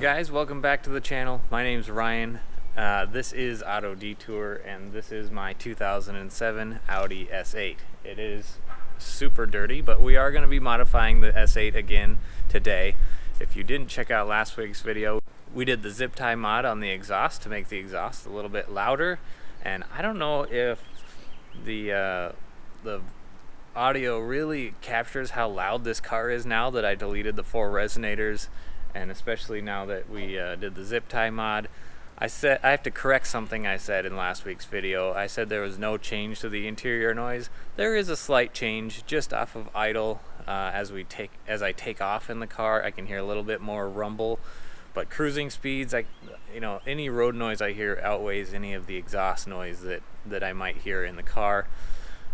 guys, welcome back to the channel. My name's Ryan. This is Auto Detour and this is my 2007 Audi S8. It is super dirty, but we are going to be modifying the S8 again today. If you didn't check out last week's video, we did the zip tie mod on the exhaust to make the exhaust a little bit louder, and I don't know if the audio really captures how loud this car is now that I deleted the 4 resonators, and especially now that we did the zip tie mod. I have to correct something I said in last week's video. I said there was no change to the interior noise. There is a slight change just off of idle. As I take off in the car, I can hear a little bit more rumble, but cruising speeds, any road noise I hear outweighs any of the exhaust noise that I might hear in the car.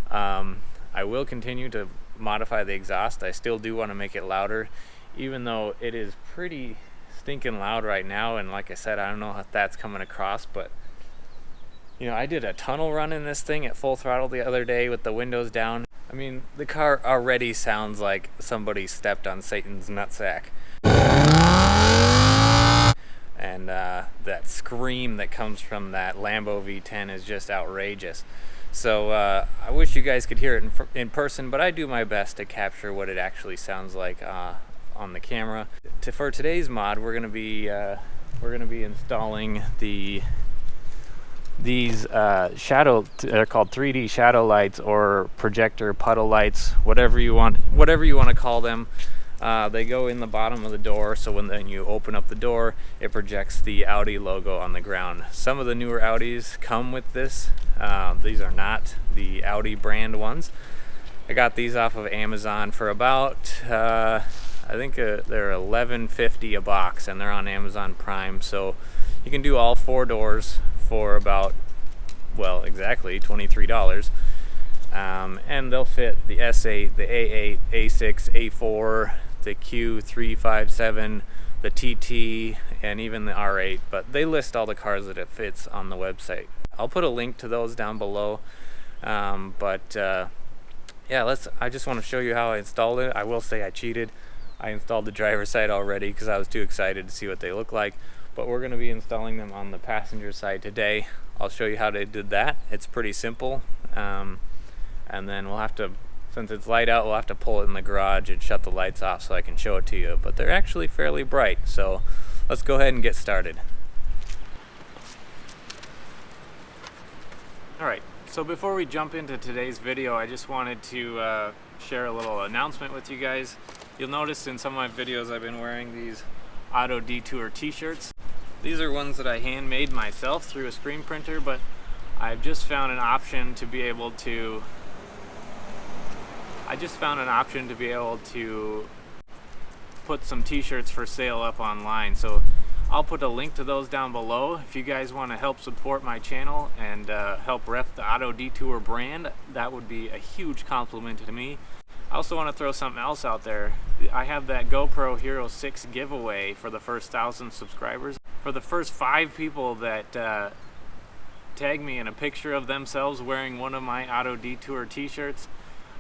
I will continue to modify the exhaust. I still do want to make it louder, even though it is pretty stinking loud right now. And like I said, I don't know if that's coming across, but I did a tunnel run in this thing at full throttle the other day with the windows down. I mean, the car already sounds like somebody stepped on Satan's nutsack. And that scream that comes from that Lambo V10 is just outrageous. So I wish you guys could hear it in person, but I do my best to capture what it actually sounds like on the camera. For today's mod, we're gonna be installing these shadow. They're called 3D shadow lights or projector puddle lights, whatever you want to call them. They go in the bottom of the door, so when you open up the door, it projects the Audi logo on the ground. Some of the newer Audis come with this. These are not the Audi brand ones. I got these off of Amazon for about I think they're $11.50 a box, and they're on Amazon Prime, so you can do all 4 doors for about, well, exactly $23. And they'll fit the S8, the A8, A6, A4, the Q357, the TT, and even the R8, but they list all the cars that it fits on the website. I'll put a link to those down below, yeah, I just want to show you how I installed it. I will say I cheated. I installed the driver's side already because I was too excited to see what they look like, but we're going to be installing them on the passenger side today. I'll show you how they did that. It's pretty simple, and then we'll have to, since it's light out, we'll have to pull it in the garage and shut the lights off so I can show it to you, but they're actually fairly bright, so let's go ahead and get started. Alright, so before we jump into today's video, I just wanted to share a little announcement with you guys. You'll notice in some of my videos I've been wearing these Auto Detour t-shirts. These are ones that I handmade myself through a screen printer, but I've just found an option to be able to put some t-shirts for sale up online. So I'll put a link to those down below. If you guys want to help support my channel and help rep the Auto Detour brand, that would be a huge compliment to me. I also want to throw something else out there. I have that GoPro Hero 6 giveaway for the first 1,000 subscribers. For the first 5 people that tag me in a picture of themselves wearing one of my Auto Detour t-shirts,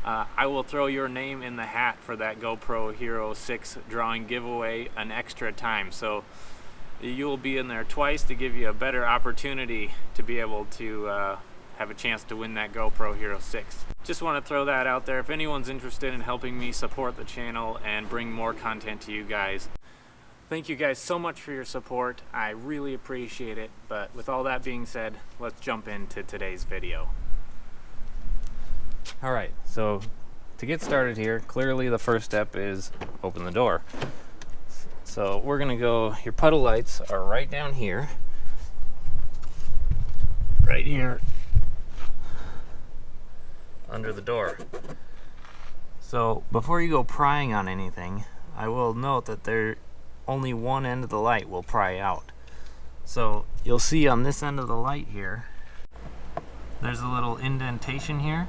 I will throw your name in the hat for that GoPro Hero 6 drawing giveaway an extra time. So you will be in there twice to give you a better opportunity to be able to have a chance to win that GoPro Hero 6. Just want to throw that out there if anyone's interested in helping me support the channel and bring more content to you guys. Thank you guys so much for your support. I really appreciate it. But with all that being said, let's jump into today's video. Alright, so to get started here, clearly the first step is open the door. So we're gonna go, your puddle lights are right down here. Right here under the door. So before you go prying on anything, I will note that only one end of the light will pry out. So you'll see on this end of the light here, there's a little indentation here,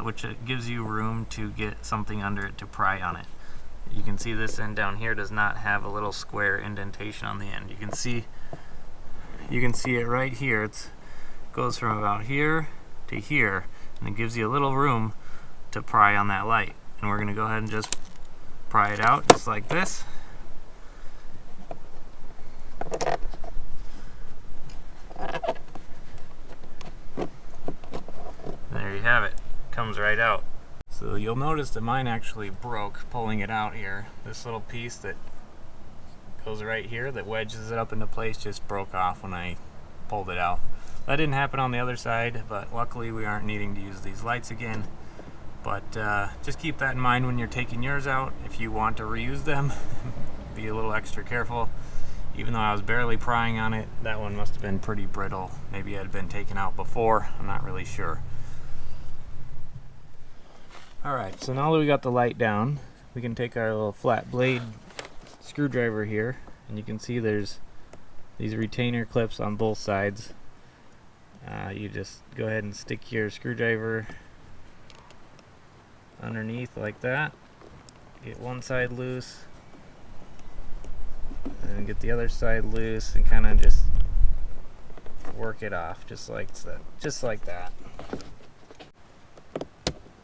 which gives you room to get something under it to pry on it. You can see this end down here does not have a little square indentation on the end. You can see it right here. It goes from about here to here, and it gives you a little room to pry on that light. And we're going to go ahead and just pry it out just like this. There you have it. Comes right out. So you'll notice that mine actually broke pulling it out here. This little piece that goes right here that wedges it up into place just broke off when I pulled it out. That didn't happen on the other side, but luckily we aren't needing to use these lights again. But just keep that in mind when you're taking yours out. If you want to reuse them, be a little extra careful. Even though I was barely prying on it, that one must have been pretty brittle. Maybe it had been taken out before, I'm not really sure. Alright, so now that we got the light down, we can take our little flat blade screwdriver here, and you can see there's these retainer clips on both sides. You just go ahead and stick your screwdriver underneath like that, get one side loose, and get the other side loose, and kind of just work it off just like that.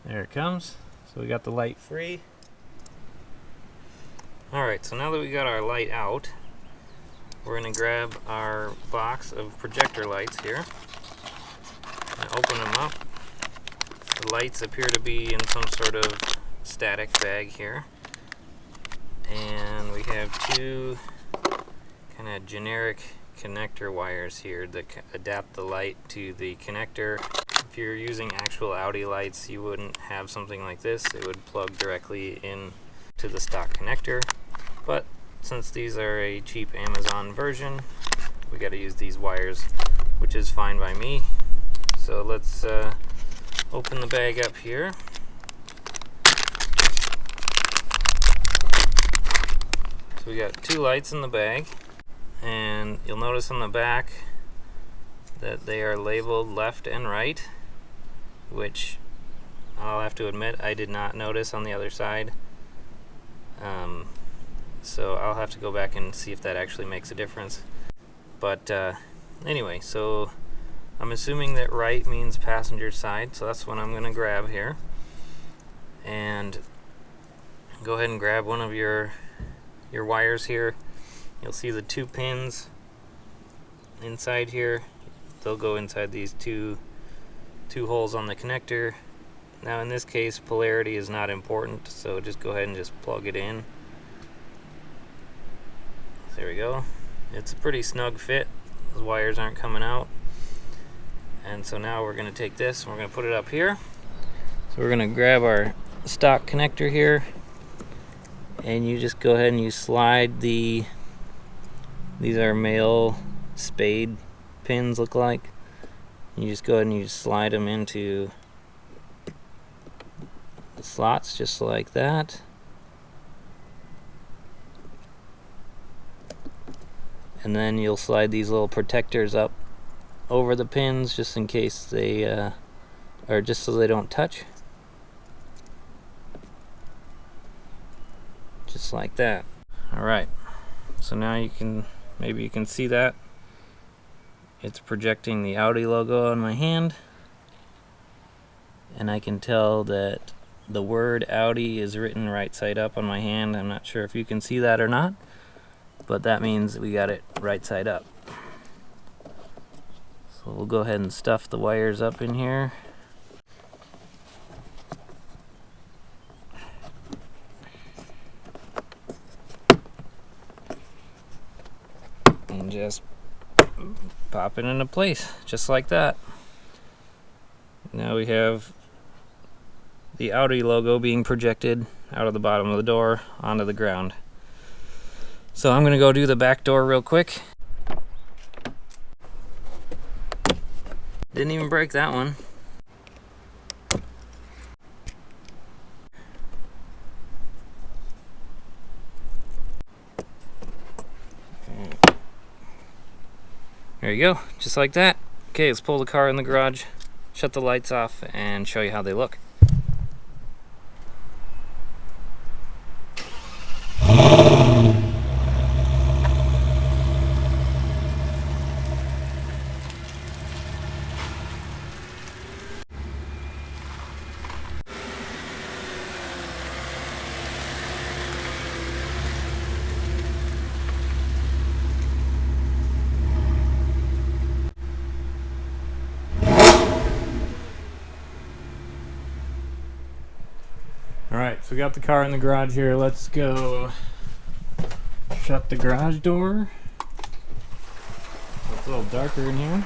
There it comes. So we got the light free. Alright, so now that we got our light out, we're going to grab our box of projector lights here and open them up. The lights appear to be in some sort of static bag here. And we have two kind of generic connector wires here that adapt the light to the connector. If you're using actual Audi lights, you wouldn't have something like this. It would plug directly in to the stock connector. But since these are a cheap Amazon version, we got to use these wires, which is fine by me. So let's open the bag up here. So we got two lights in the bag, and you'll notice on the back that they are labeled left and right, which I'll have to admit I did not notice on the other side. So I'll have to go back and see if that actually makes a difference. But anyway, so I'm assuming that right means passenger side, so that's what I'm going to grab here. And go ahead and grab one of your wires here. You'll see the two pins inside here. They'll go inside these two holes on the connector. Now in this case, polarity is not important, so just go ahead and just plug it in. There we go. It's a pretty snug fit. Those wires aren't coming out. And so now we're going to take this and we're going to put it up here. So we're going to grab our stock connector here, and you just go ahead and you slide these are male spade pins, look like. You just go ahead and you slide them into the slots just like that. And then you'll slide these little protectors up over the pins just in case they or just so they don't touch. Just like that. Alright, so now maybe you can see that it's projecting the Audi logo on my hand, and I can tell that the word Audi is written right side up on my hand. I'm not sure if you can see that or not, but that means we got it right side up. So we'll go ahead and stuff the wires up in here. And just pop it into place, just like that. Now we have the Audi logo being projected out of the bottom of the door onto the ground. So I'm gonna go do the back door real quick. Didn't even break that one. There you go, just like that. Okay, let's pull the car in the garage, shut the lights off, and show you how they look. Alright, so we got the car in the garage here. Let's go shut the garage door. It's a little darker in here.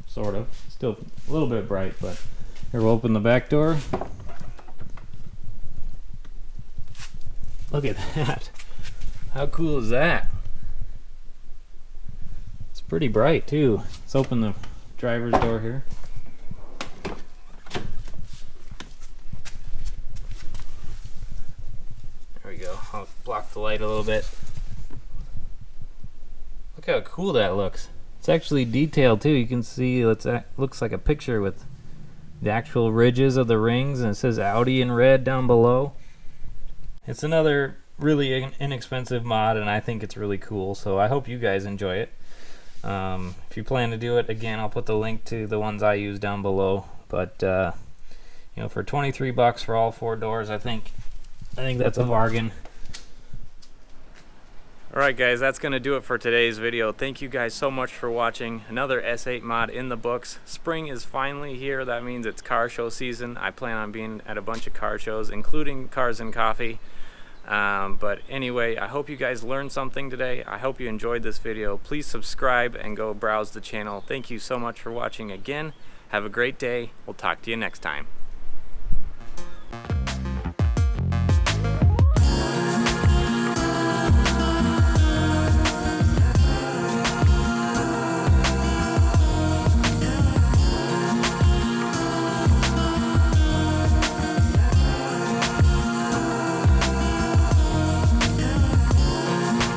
Sort of. Still a little bit bright, but here we'll open the back door. Look at that. How cool is that? It's pretty bright too. Let's open the driver's door here. There we go. I'll block the light a little bit. Look how cool that looks. It's actually detailed too. You can see it looks like a picture with the actual ridges of the rings, and it says Audi in red down below. It's another really inexpensive mod, and I think it's really cool, so I hope you guys enjoy it. If you plan to do it, again, I'll put the link to the ones I use down below. But you know, for 23 bucks for all 4 doors, I think that's a bargain. Alright guys, that's going to do it for today's video. Thank you guys so much for watching. Another S8 mod in the books. Spring is finally here. That means it's car show season. I plan on being at a bunch of car shows, including Cars and Coffee. But anyway, I hope you guys learned something today. I hope you enjoyed this video. Please subscribe and go browse the channel. Thank you so much for watching again. Have a great day. We'll talk to you next time.